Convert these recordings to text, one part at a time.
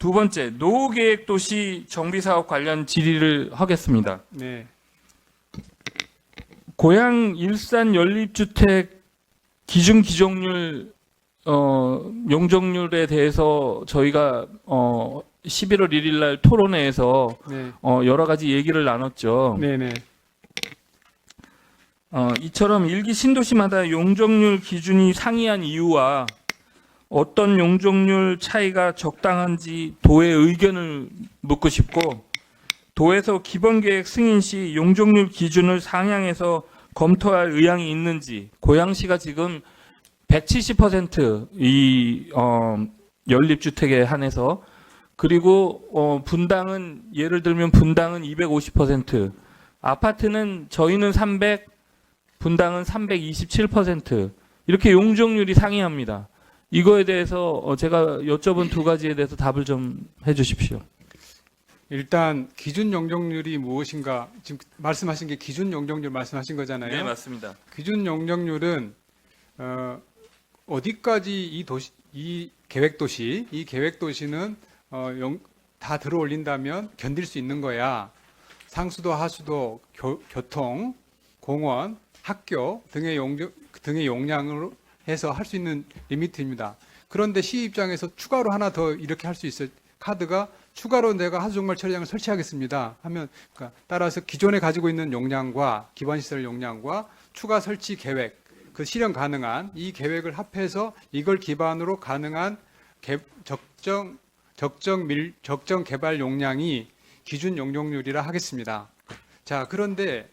두 번째, 노후계획 도시 정비사업 관련 질의를 하겠습니다. 네. 고양 일산 연립주택 기준 기종률 용적률에 대해서 저희가 11월 1일 날 토론회에서 네. 여러 가지 얘기를 나눴죠. 네네. 이처럼 일기 신도시마다 용적률 기준이 상이한 이유와 어떤 용적률 차이가 적당한지 도의 의견을 묻고 싶고, 도에서 기본계획 승인 시 용적률 기준을 상향해서 검토할 의향이 있는지, 고양시가 지금 170% 연립주택에 한해서, 그리고 분당은 예를 들면 분당은 250%, 아파트는 저희는 300, 분당은 327% 이렇게 용적률이 상이합니다. 이거에 대해서 제가 여쭤본 두 가지에 대해서 답을 좀 해주십시오. 일단 기준 용적률이 무엇인가, 지금 말씀하신 게 기준 용적률 말씀하신 거잖아요. 네, 맞습니다. 기준 용적률은 어디까지 이 계획 도시는 다 들어 올린다면 견딜 수 있는 거야. 상수도, 하수도, 교통, 공원, 학교 등의 용량으로 해서 할 수 있는 리미트입니다. 그런데 시 입장에서 추가로 하나 더 이렇게 할 수 있어요. 카드가 추가로 내가 하수종말 처리장을 설치하겠습니다 하면, 그러니까 따라서 기존에 가지고 있는 용량과 기반시설 용량과 추가 설치 계획, 그 실현 가능한 이 계획을 합해서 이걸 기반으로 가능한 적정 개발 용량이 기준 용적률이라 하겠습니다. 자, 그런데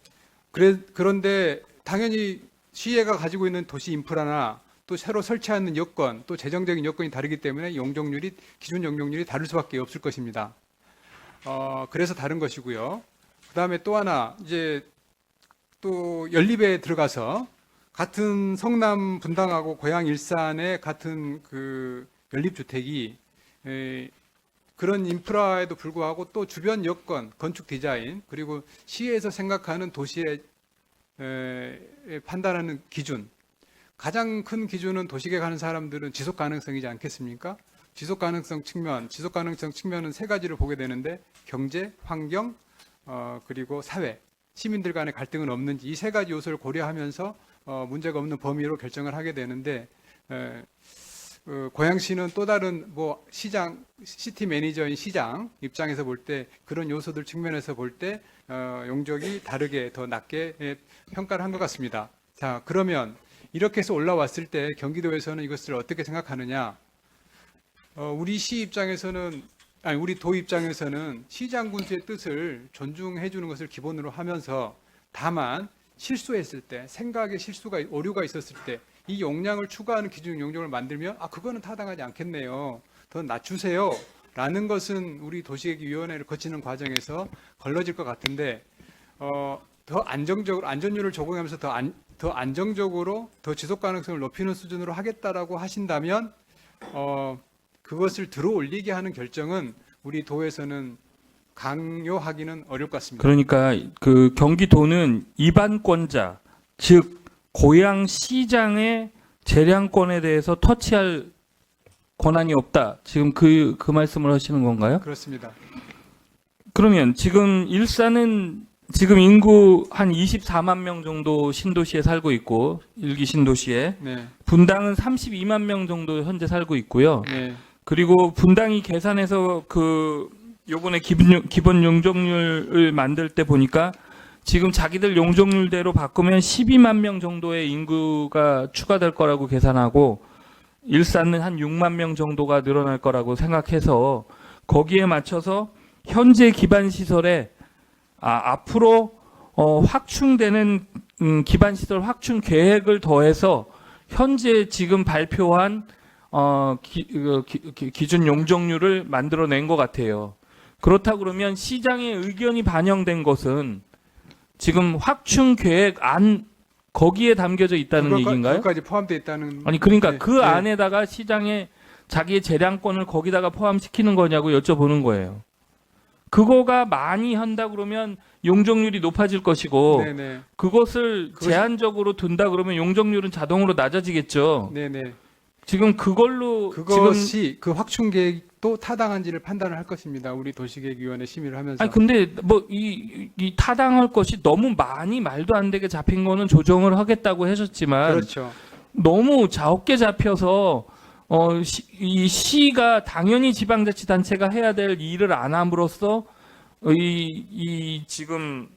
당연히 시의회가 가지고 있는 도시 인프라나 또 새로 설치하는 여건, 또 재정적인 여건이 다르기 때문에 기준 용적률이 다를 수밖에 없을 것입니다. 그래서 다른 것이고요. 그다음에 또 하나, 이제 또 연립에 들어가서 같은 성남 분당하고 고양 일산의 같은 그 연립주택이 그런 인프라에도 불구하고 또 주변 여건, 건축 디자인, 그리고 시에서 생각하는 도시의 판단하는 기준, 가장 큰 기준은 도시계획 하는 사람들은 지속 가능성이지 않겠습니까? 지속 가능성 측면은 세 가지를 보게 되는데, 경제, 환경, 그리고 사회, 시민들 간의 갈등은 없는지, 이 세 가지 요소를 고려하면서 문제가 없는 범위로 결정을 하게 되는데, 고양시는 또 다른 시티 매니저인 시장 입장에서 볼 때, 그런 요소들 측면에서 볼 때 용적이 다르게 더 낮게 평가를 한 것 같습니다. 자, 그러면 이렇게 해서 올라왔을 때 경기도에서는 이것을 어떻게 생각하느냐? 우리 도 입장에서는 시장군수의 뜻을 존중해 주는 것을 기본으로 하면서, 다만 실수했을 때, 생각에 오류가 있었을 때 이 용량을 추가하는 기준 용적을 만들면 그거는 타당하지 않겠네요, 더 낮추세요 라는 것은 우리 도시계획위원회를 거치는 과정에서 걸러질 것 같은데, 더 안정적으로, 안전율을 적용하면서 더 안정적으로 더 지속 가능성을 높이는 수준으로 하겠다라고 하신다면 그것을 들어 올리게 하는 결정은 우리 도에서는 강요하기는 어려울 것 같습니다. 그러니까 그 경기도는 입안권자, 즉 고양시장의 재량권에 대해서 터치할 권한이 없다, 지금 그 말씀을 하시는 건가요? 그렇습니다. 그러면 지금 일산은 지금 인구 한 24만 명 정도 신도시에 살고 있고, 일기 신도시에, 네. 분당은 32만 명 정도 현재 살고 있고요. 네. 그리고 분당이 계산해서 요번에 기본 용적률을 만들 때 보니까 지금 자기들 용적률대로 바꾸면 12만 명 정도의 인구가 추가될 거라고 계산하고, 일산은 한 6만 명 정도가 늘어날 거라고 생각해서 거기에 맞춰서 현재 기반 시설에 앞으로 확충되는 기반 시설 확충 계획을 더해서 현재 지금 발표한 기준 용적률을 만들어낸 것 같아요. 그렇다 그러면 시장의 의견이 반영된 것은 지금 확충 계획 거기에 담겨져 있다는 얘기인가요? 그것까지 포함되어 있다는. 아니, 그러니까 네, 그 네. 안에다가 시장의 자기의 재량권을 거기다가 포함시키는 거냐고 여쭤보는 거예요. 그거가 많이 한다 그러면 용적률이 높아질 것이고, 네네. 그것을 제한적으로 둔다 그러면 용적률은 자동으로 낮아지겠죠. 네네. 지금 그걸로 그것이 그 확충 계획 또 타당한지를 판단을 할 것입니다. 우리 도시계획위원회 심의를 하면서. 아니 근데 뭐 이 타당할 것이 너무 많이 말도 안 되게 잡힌 거는 조정을 하겠다고 하셨지만 그렇죠. 너무 작게 잡혀서 이 시가 당연히 지방자치단체가 해야 될 일을 안 함으로써 이 지금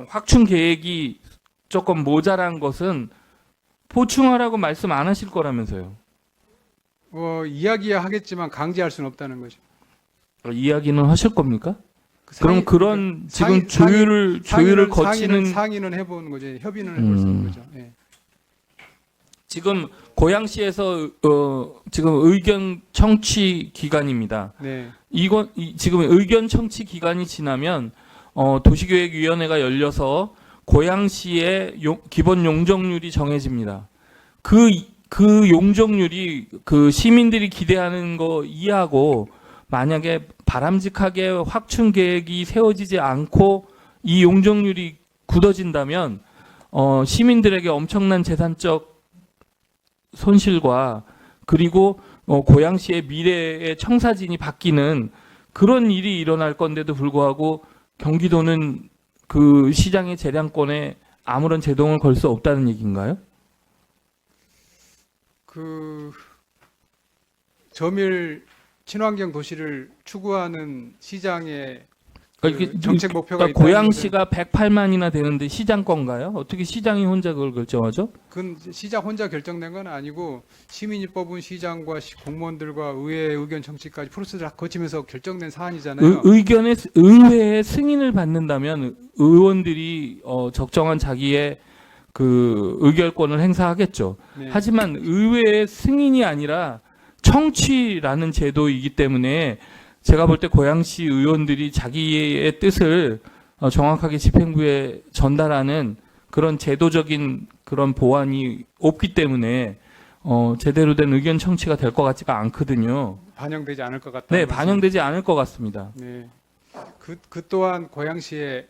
확충 계획이 조금 모자란 것은 보충하라고 말씀 안 하실 거라면서요. 이야기야 하겠지만 강제할 수는 없다는 거죠. 이야기는 하실 겁니까? 그 그럼 상의- 그런 지금 상의- 조율을 거치는 상의는 해보는 거죠. 협의는 해볼 수 있는 거죠. 예. 지금 고양시에서 지금 의견 청취 기간입니다. 네. 지금 의견 청취 기간이 지나면 도시계획위원회가 열려서 고양시의 기본 용적률이 정해집니다. 그 용적률이 그 시민들이 기대하는 거 이해하고 만약에 바람직하게 확충 계획이 세워지지 않고 이 용적률이 굳어진다면 시민들에게 엄청난 재산적 손실과 그리고 고양시의 미래의 청사진이 바뀌는 그런 일이 일어날 건데도 불구하고 경기도는 그 시장의 재량권에 아무런 제동을 걸 수 없다는 얘기인가요? 그 저밀 친환경 도시를 추구하는 시장의 그 정책 목표가 그러니까 고양시가 108만이나 되는데 시장 건가요? 어떻게 시장이 혼자 그걸 결정하죠? 그건 시장 혼자 결정된 건 아니고 시민이 뽑은 시장과 공무원들과 의회 의견 청취까지 프로세스를 거치면서 결정된 사안이잖아요. 의회의 승인을 받는다면 의원들이 적정한 자기의 그 의결권을 행사하겠죠. 네. 하지만 의회의 승인이 아니라 청취라는 제도이기 때문에 제가 볼 때 고양시 의원들이 자기의 뜻을 정확하게 집행부에 전달하는 그런 제도적인 그런 보완이 없기 때문에 제대로 된 의견 청취가 될 것 같지가 않거든요. 반영되지 않을 것 같다. 네, 반영되지 않을 것 같습니다. 네. 그 또한 고양시의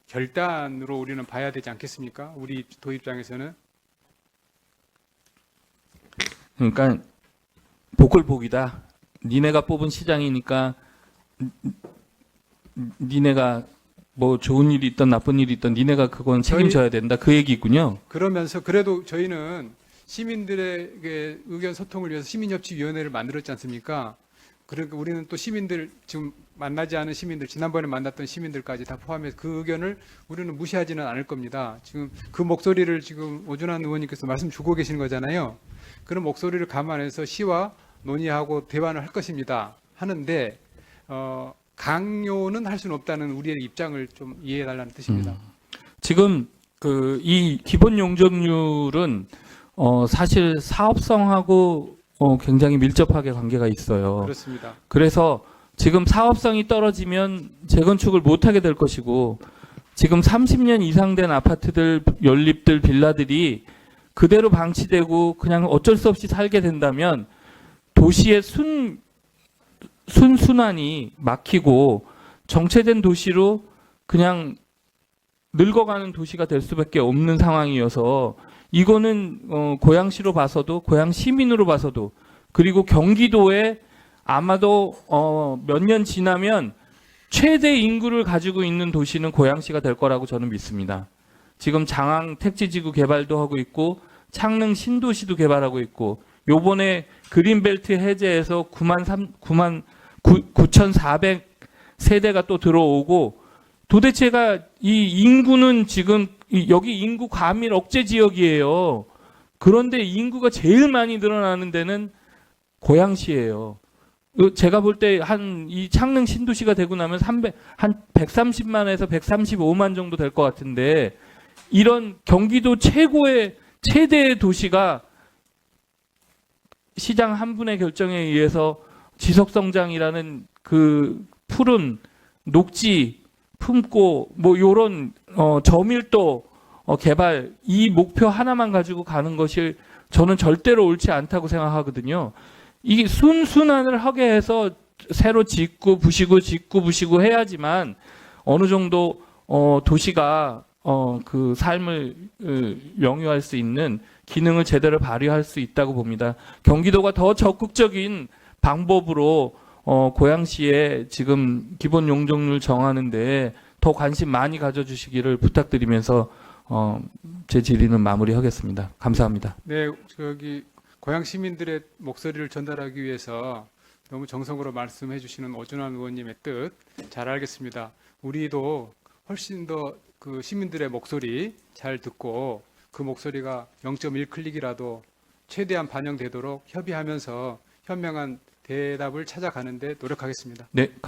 결단으로 우리는 봐야 되지 않겠습니까? 우리 도 입장에서는. 그러니까 복을 복이다. 니네가 뽑은 시장이니까 니네가 뭐 좋은 일이 있던 나쁜 일이 있던 니네가 그건 책임져야 된다. 그 얘기군요. 그러면서 그래도 저희는 시민들에게 의견 소통을 위해서 시민협치위원회를 만들었지 않습니까? 그러니까 우리는 또 시민들 지금 만나지 않은 시민들 지난번에 만났던 시민들까지 다 포함해서 그 의견을 우리는 무시하지는 않을 겁니다. 지금 그 목소리를 지금 오준환 의원님께서 말씀 주고 계시는 거잖아요. 그런 목소리를 감안해서 시와 논의하고 대화를 할 것입니다. 하는데 강요는 할 수는 없다는 우리의 입장을 좀 이해해 달라는 뜻입니다. 지금 이 기본 용적률은 사실 사업성하고 굉장히 밀접하게 관계가 있어요. 그렇습니다. 그래서 지금 사업성이 떨어지면 재건축을 못하게 될 것이고 지금 30년 이상 된 아파트들, 연립들, 빌라들이 그대로 방치되고 그냥 어쩔 수 없이 살게 된다면 도시의 순순환이 막히고 정체된 도시로 그냥 늙어가는 도시가 될 수밖에 없는 상황이어서 이거는 고양시로 봐서도 고양 시민으로 봐서도 그리고 경기도에 아마도 몇 년 지나면 최대 인구를 가지고 있는 도시는 고양시가 될 거라고 저는 믿습니다. 지금 장항 택지지구 개발도 하고 있고 창릉 신도시도 개발하고 있고 요번에 그린벨트 해제해서 9,400 세대가 또 들어오고 도대체가 이 인구는 지금 여기 인구 과밀 억제 지역이에요. 그런데 인구가 제일 많이 늘어나는 데는 고양시예요. 제가 볼 때 이 창릉 신도시가 되고 나면 한 130만에서 135만 정도 될 것 같은데 이런 경기도 최대의 도시가 시장 한 분의 결정에 의해서 지속성장이라는 그 푸른 녹지 품고 뭐 요런 저밀도 개발 이 목표 하나만 가지고 가는 것이 저는 절대로 옳지 않다고 생각하거든요. 이게 순순환을 하게 해서 새로 짓고 부시고 해야지만 어느 정도 도시가 그 삶을 영위할 수 있는 기능을 제대로 발휘할 수 있다고 봅니다. 경기도가 더 적극적인 방법으로 고양시에 지금 기본 용적률 정하는데 더 관심 많이 가져주시기를 부탁드리면서 제 질의는 마무리하겠습니다. 감사합니다. 네, 고양 시민들의 목소리를 전달하기 위해서 너무 정성으로 말씀해 주시는 오준환 의원님의 뜻 잘 알겠습니다. 우리도 훨씬 더 그 시민들의 목소리 잘 듣고 그 목소리가 0.1클릭이라도 최대한 반영되도록 협의하면서 현명한 대답을 찾아가는데 노력하겠습니다. 네.